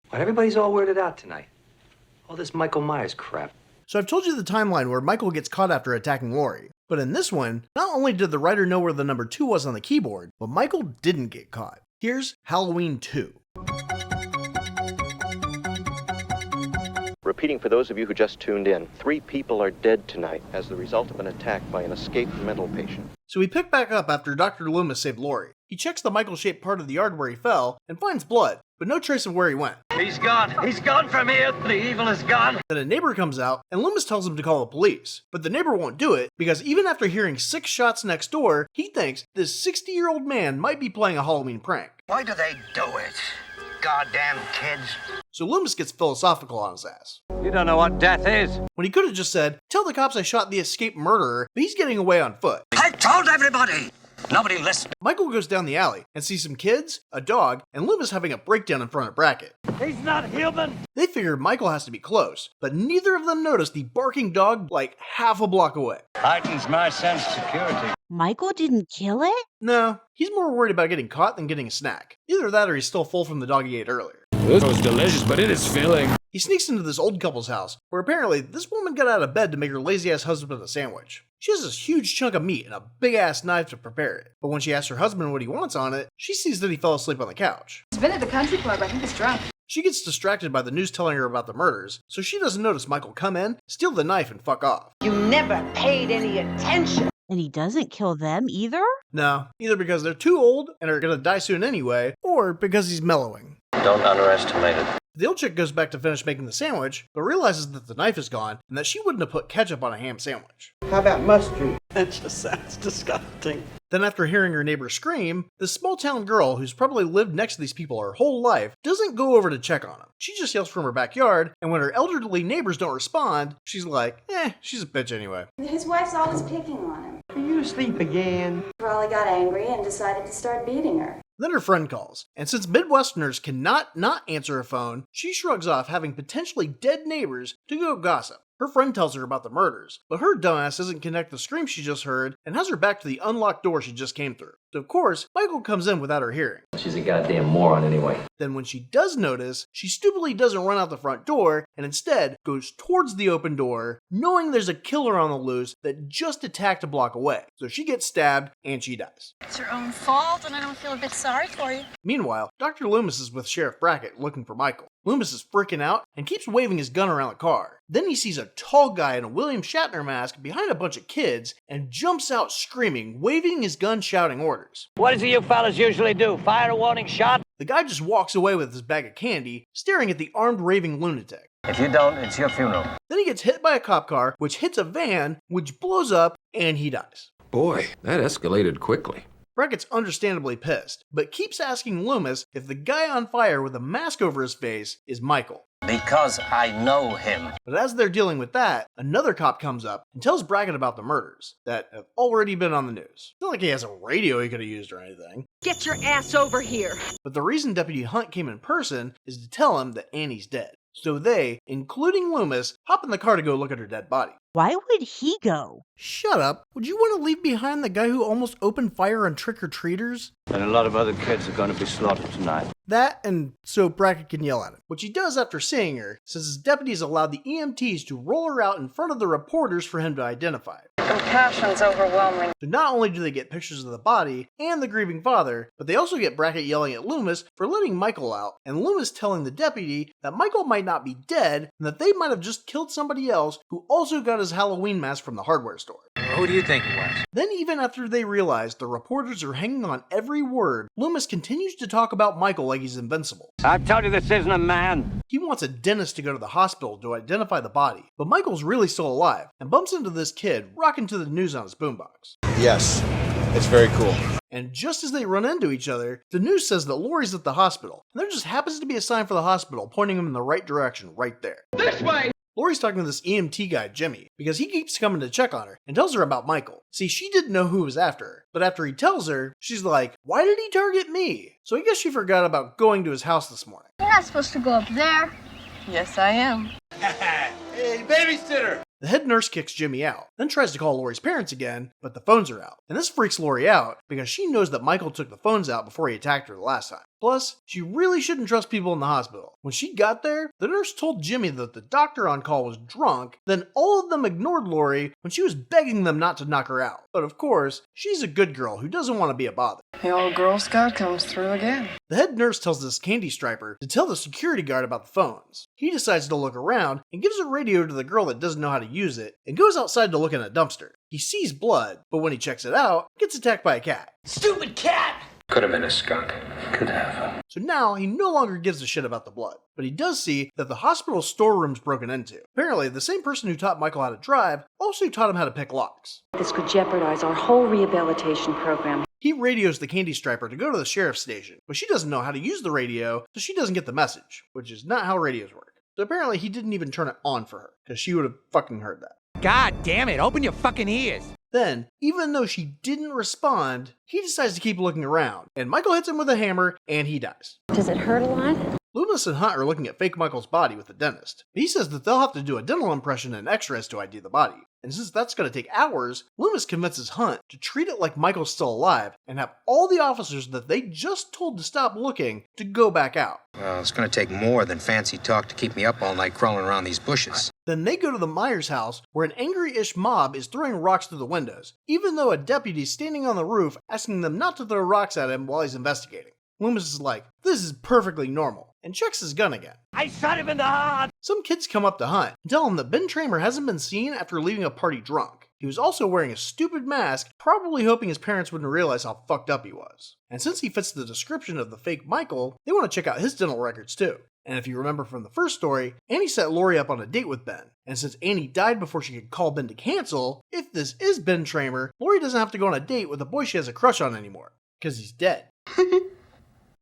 Why, everybody's all weirded out tonight. All this Michael Myers crap. So I've told you the timeline where Michael gets caught after attacking Laurie. But in this one, not only did the writer know where the number 2 was on the keyboard, but Michael didn't get caught. Here's Halloween 2. Repeating for those of you who just tuned in, 3 people are dead tonight as the result of an attack by an escaped mental patient. So we pick back up after Dr. Loomis saved Laurie. He checks the Michael-shaped part of the yard where he fell and finds blood, but no trace of where he went. He's gone. He's gone from here. The evil is gone. Then a neighbor comes out and Loomis tells him to call the police, but the neighbor won't do it because even after hearing 6 shots next door, he thinks this 60-year-old man might be playing a Halloween prank. Why do they do it? Goddamn kids. So Loomis gets philosophical on his ass. You don't know what death is. When he could have just said, tell the cops I shot the escaped murderer, but he's getting away on foot. I told everybody. Nobody listened. Michael goes down the alley and sees some kids, a dog, and Loomis having a breakdown in front of Brackett. He's not human. They figure Michael has to be close, but neither of them notice the barking dog like half a block away. Heightens my sense of security. Michael didn't kill it? No, he's more worried about getting caught than getting a snack. Either that or he's still full from the dog he ate earlier. This was delicious, but it is filling. He sneaks into this old couple's house, where apparently this woman got out of bed to make her lazy-ass husband a sandwich. She has this huge chunk of meat and a big-ass knife to prepare it, but when she asks her husband what he wants on it, she sees that he fell asleep on the couch. He's been at the country club. I think he's drunk. She gets distracted by the news telling her about the murders, so she doesn't notice Michael come in, steal the knife, and fuck off. You never paid any attention. And he doesn't kill them either? No, either because they're too old and are gonna die soon anyway, or because he's mellowing. Don't underestimate it. The old chick goes back to finish making the sandwich, but realizes that the knife is gone and that she wouldn't have put ketchup on a ham sandwich. How about mustard? That just sounds disgusting. Then after hearing her neighbor scream, this small town girl who's probably lived next to these people her whole life doesn't go over to check on them. She just yells from her backyard, and when her elderly neighbors don't respond, she's like, she's a bitch anyway. His wife's always picking on him. Are you asleep again? Probably got angry and decided to start beating her. Then her friend calls, and since Midwesterners cannot not answer a phone, she shrugs off having potentially dead neighbors to go gossip. Her friend tells her about the murders, but her dumbass doesn't connect the scream she just heard and has her back to the unlocked door she just came through. So of course, Michael comes in without her hearing. She's a goddamn moron anyway. Then when she does notice, she stupidly doesn't run out the front door and instead goes towards the open door, knowing there's a killer on the loose that just attacked a block away. So she gets stabbed and she dies. It's your own fault, and I don't feel a bit sorry for you. Meanwhile, Dr. Loomis is with Sheriff Brackett looking for Michael. Loomis is freaking out and keeps waving his gun around the car. Then he sees a tall guy in a William Shatner mask behind a bunch of kids and jumps out screaming, waving his gun, shouting orders. What does you fellas usually do? Fire a warning shot? The guy just walks away with his bag of candy, staring at the armed raving lunatic. If you don't, it's your funeral. Then he gets hit by a cop car, which hits a van, which blows up, and he dies. Boy, that escalated quickly. Brackett's understandably pissed, but keeps asking Loomis if the guy on fire with a mask over his face is Michael. Because I know him. But as they're dealing with that, another cop comes up and tells Brackett about the murders that have already been on the news. It's not like he has a radio he could have used or anything. Get your ass over here. But the reason Deputy Hunt came in person is to tell him that Annie's dead. So they, including Loomis, hop in the car to go look at her dead body. Why would he go? Shut up. Would you want to leave behind the guy who almost opened fire on trick-or-treaters? And a lot of other kids are going to be slaughtered tonight. That, and so Brackett can yell at him. Which he does after seeing her, since his deputies allowed the EMTs to roll her out in front of the reporters for him to identify. Compassion's overwhelming. So not only do they get pictures of the body and the grieving father, but they also get Brackett yelling at Loomis for letting Michael out, and Loomis telling the deputy that Michael might not be dead, and that they might have just killed somebody else who also got his Halloween mask from the hardware store. Who do you think it was? Then even after they realize the reporters are hanging on every word, Loomis continues to talk about Michael like he's invincible. I tell you, this isn't a man. He wants a dentist to go to the hospital to identify the body, but Michael's really still alive, and bumps into this kid rocking to the news on his boombox. Yes, it's very cool. And just as they run into each other, the news says that Lorie's at the hospital, and there just happens to be a sign for the hospital pointing him in the right direction right there. This way! Lorie's talking to this EMT guy, Jimmy, because he keeps coming to check on her and tells her about Michael. See, she didn't know who was after her, but after he tells her, she's like, why did he target me? So I guess she forgot about going to his house this morning. You're not supposed to go up there. Yes, I am. Hey, babysitter! The head nurse kicks Jimmy out, then tries to call Lorie's parents again, but the phones are out. And this freaks Lorie out because she knows that Michael took the phones out before he attacked her the last time. Plus, she really shouldn't trust people in the hospital. When she got there, the nurse told Jimmy that the doctor on call was drunk, then all of them ignored Lorie when she was begging them not to knock her out. But of course, she's a good girl who doesn't want to be a bother. The old Girl Scout comes through again. The head nurse tells this candy striper to tell the security guard about the phones. He decides to look around and gives a radio to the girl that doesn't know how to use it and goes outside to look in a dumpster. He sees blood, but when he checks it out, gets attacked by a cat. Stupid cat! Could have been a skunk. Could have. So now he no longer gives a shit about the blood, but he does see that the hospital storeroom's broken into. Apparently, the same person who taught Michael how to drive also taught him how to pick locks. This could jeopardize our whole rehabilitation program. He radios the candy striper to go to the sheriff's station, but she doesn't know how to use the radio, so she doesn't get the message, which is not how radios work. So apparently he didn't even turn it on for her, because she would have fucking heard that. God damn it, open your fucking ears! Then, even though she didn't respond, he decides to keep looking around, and Michael hits him with a hammer, and he dies. Does it hurt a lot? Loomis and Hunt are looking at fake Michael's body with the dentist. He says that they'll have to do a dental impression and x-rays to ID the body. And since that's going to take hours, Loomis convinces Hunt to treat it like Michael's still alive and have all the officers that they just told to stop looking to go back out. Well, it's going to take more than fancy talk to keep me up all night crawling around these bushes. Then they go to the Myers house where an angry-ish mob is throwing rocks through the windows, even though a deputy's standing on the roof asking them not to throw rocks at him while he's investigating. Loomis is like, this is perfectly normal, and checks his gun again. I shot him in the heart! Some kids come up to Hunt and tell him that Ben Tramer hasn't been seen after leaving a party drunk. He was also wearing a stupid mask, probably hoping his parents wouldn't realize how fucked up he was. And since he fits the description of the fake Michael, they want to check out his dental records too. And if you remember from the first story, Annie set Lorie up on a date with Ben. And since Annie died before she could call Ben to cancel, if this is Ben Tramer, Lorie doesn't have to go on a date with a boy she has a crush on anymore. Because he's dead.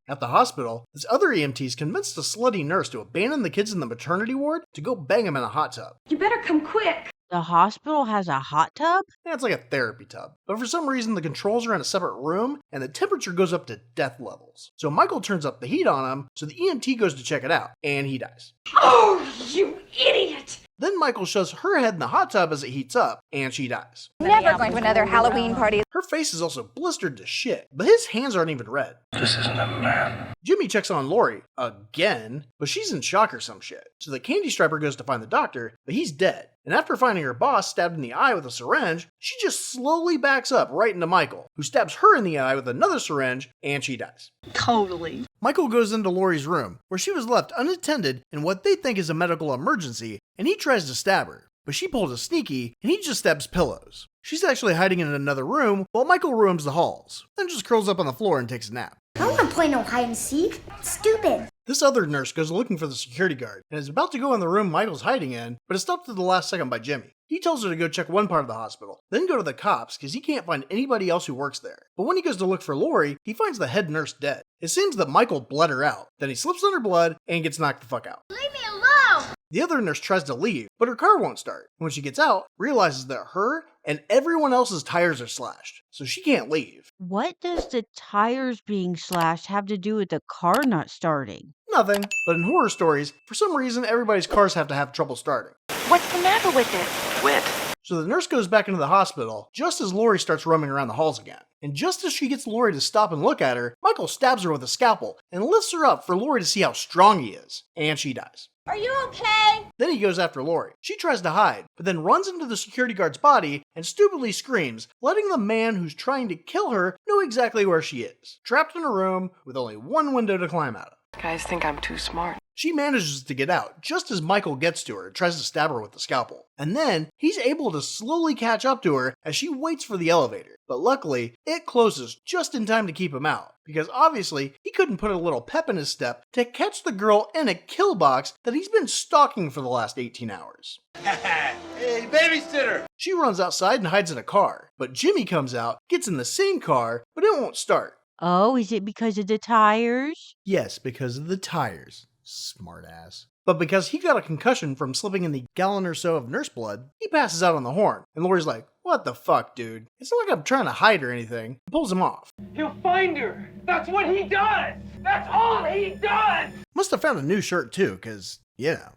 At the hospital, this other EMT's convinced a slutty nurse to abandon the kids in the maternity ward to go bang them in a hot tub. You better come quick. The hospital has a hot tub? Yeah, it's like a therapy tub. But for some reason, the controls are in a separate room, and the temperature goes up to death levels. So Michael turns up the heat on him, so the EMT goes to check it out, and he dies. Oh, you idiot! Then Michael shoves her head in the hot tub as it heats up, and she dies. Never going to another Halloween party. Her face is also blistered to shit, but his hands aren't even red. This isn't a man. Jimmy checks on Lorie, again, but she's in shock or some shit. So the candy striper goes to find the doctor, but he's dead. And after finding her boss stabbed in the eye with a syringe, she just slowly backs up right into Michael, who stabs her in the eye with another syringe, and she dies. Totally. Michael goes into Lorie's room, where she was left unattended in what they think is a medical emergency, and he tries to stab her. But she pulls a sneaky, and he just stabs pillows. She's actually hiding in another room, while Michael roams the halls, then just curls up on the floor and takes a nap. I don't want to play no hide and seek. Stupid. This other nurse goes looking for the security guard, and is about to go in the room Michael's hiding in, but is stopped at the last second by Jimmy. He tells her to go check one part of the hospital, then go to the cops because he can't find anybody else who works there. But when he goes to look for Lorie, he finds the head nurse dead. It seems that Michael bled her out, then he slips on her blood and gets knocked the fuck out. Leave me alone! The other nurse tries to leave, but her car won't start. When she gets out, realizes that her and everyone else's tires are slashed, so she can't leave. What does the tires being slashed have to do with the car not starting? Nothing, but in horror stories, for some reason everybody's cars have to have trouble starting. What's the matter with it? Wet. So the nurse goes back into the hospital just as Lorie starts roaming around the halls again. And just as she gets Lorie to stop and look at her, Michael stabs her with a scalpel and lifts her up for Lorie to see how strong he is. And she dies. Are you okay? Then he goes after Lorie. She tries to hide, but then runs into the security guard's body and stupidly screams, letting the man who's trying to kill her know exactly where she is. Trapped in a room with only one window to climb out of. Guys think I'm too smart. She manages to get out just as Michael gets to her and tries to stab her with the scalpel. And then he's able to slowly catch up to her as she waits for the elevator. But luckily, it closes just in time to keep him out, because obviously he couldn't put a little pep in his step to catch the girl in a kill box that he's been stalking for the last 18 hours. Hey, babysitter! She runs outside and hides in a car, but Jimmy comes out, gets in the same car, but it won't start. Oh, is it because of the tires? Yes, because of the tires. Smartass. But because he got a concussion from slipping in the gallon or so of nurse blood, he passes out on the horn. And Lorie's like, what the fuck, dude? It's not like I'm trying to hide or anything. He pulls him off. He'll find her! That's what he does! That's all he does! Must have found a new shirt too, because, yeah.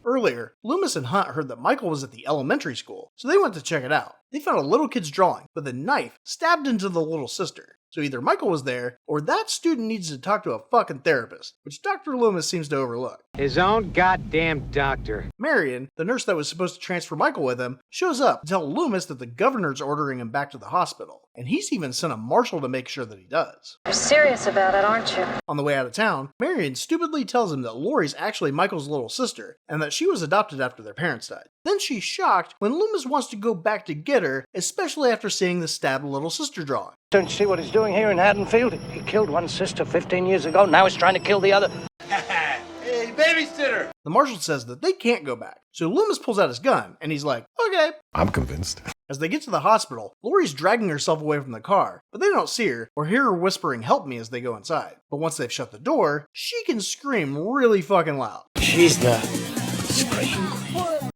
Earlier, Loomis and Hunt heard that Michael was at the elementary school, so they went to check it out. They found a little kid's drawing with a knife stabbed into the little sister. So either Michael was there, or that student needs to talk to a fucking therapist, which Dr. Loomis seems to overlook. His own goddamn doctor. Marion, the nurse that was supposed to transfer Michael with him, shows up to tell Loomis that the governor's ordering him back to the hospital, and he's even sent a marshal to make sure that he does. You're serious about it, aren't you? On the way out of town, Marion stupidly tells him that Lorie's actually Michael's little sister, and that she was adopted after their parents died. Then she's shocked when Loomis wants to go back to get her, especially after seeing the stabbed little sister drawing. Don't you see what he's doing here in Haddanfield? He killed one sister 15 years ago, now he's trying to kill the other. Hey, babysitter! The marshal says that they can't go back, so Loomis pulls out his gun, and he's like, okay. I'm convinced. As they get to the hospital, Lorie's dragging herself away from the car, but they don't see her or hear her whispering help me as they go inside. But once they've shut the door, she can scream really fucking loud. She's the scream.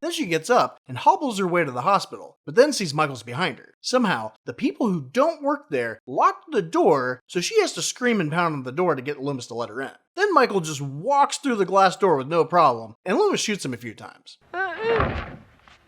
Then she gets up and hobbles her way to the hospital, but then sees Michael's behind her. Somehow, the people who don't work there locked the door, so she has to scream and pound on the door to get Loomis to let her in. Then Michael just walks through the glass door with no problem, and Loomis shoots him a few times.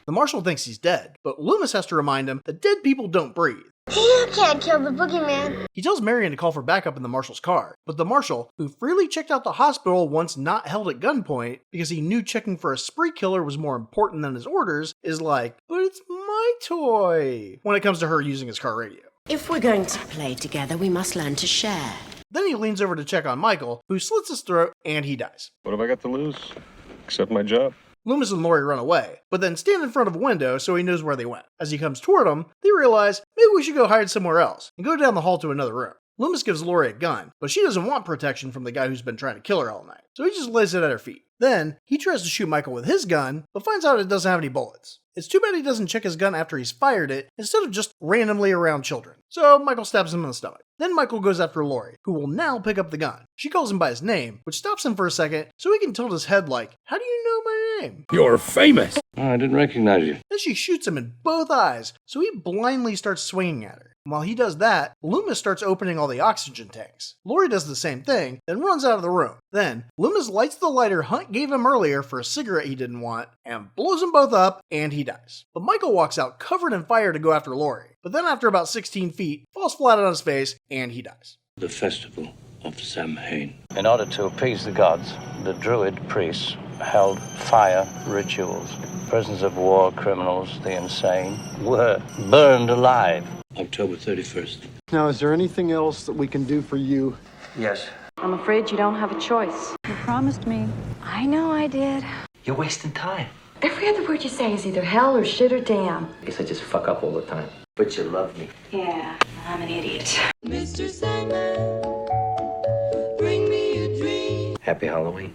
The marshal thinks he's dead, but Loomis has to remind him that dead people don't breathe. You can't kill the boogeyman. He tells Marion to call for backup in the marshal's car, but the marshal, who freely checked out the hospital once not held at gunpoint because he knew checking for a spree killer was more important than his orders, is like, but it's my toy, when it comes to her using his car radio. If we're going to play together, we must learn to share. Then he leans over to check on Michael, who slits his throat, and he dies. What have I got to lose? Except my job. Loomis and Lorie run away, but then stand in front of a window so he knows where they went. As he comes toward them, they realize maybe we should go hide somewhere else and go down the hall to another room. Loomis gives Lorie a gun, but she doesn't want protection from the guy who's been trying to kill her all night, so he just lays it at her feet. Then, he tries to shoot Michael with his gun, but finds out it doesn't have any bullets. It's too bad he doesn't check his gun after he's fired it, instead of just randomly around children. So Michael stabs him in the stomach. Then Michael goes after Lorie, who will now pick up the gun. She calls him by his name, which stops him for a second, so he can tilt his head like, how do you know my name? You're famous! Oh, I didn't recognize you. Then she shoots him in both eyes, so he blindly starts swinging at her. And while he does that, Loomis starts opening all the oxygen tanks. Lorie does the same thing, then runs out of the room. Then, Loomis lights the lighter Hunt gave him earlier for a cigarette he didn't want, and blows them both up, and he dies. But Michael walks out covered in fire to go after Lorie. But then after about 16 feet, falls flat on his face, and he dies. The festival of Samhain. In order to appease the gods, the druid priests held fire rituals. Prisoners of war, criminals, the insane, were burned alive. October 31st. Now, is there anything else that we can do for you? Yes. I'm afraid you don't have a choice. You promised me. I know I did. You're wasting time. Every other word you say is either hell or shit or damn. I guess I just fuck up all the time. But you love me. Yeah, I'm an idiot. Happy Halloween.